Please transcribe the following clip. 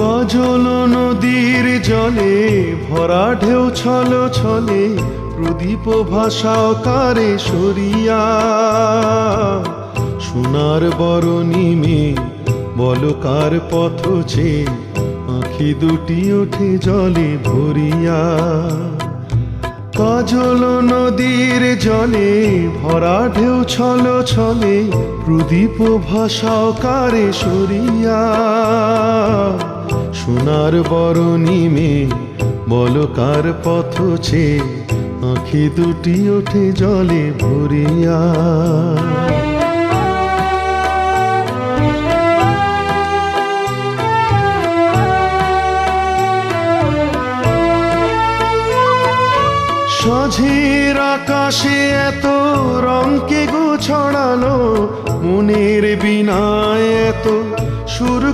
কাজল নদীর জলে ভরা ঢেউ ছল ছলে প্রদীপ ভাষাও কারে সরিয়া সোনার বরণী মে বল কার পথ ছে আঁখি দুটি ওঠে জলে ভরিয়া কাজল নদীর জলে ভরা ঢেউ ছল ছলে প্রদীপ ভাষাও কারে সরিয়া সোনার বরণী মে বল কার পথ ছে আঁখি দুটি ওঠে জলে ভরিয়া সাঁঝের আকাশে এত রং কে গো ছড়ালো মনের বীণায় এত সুর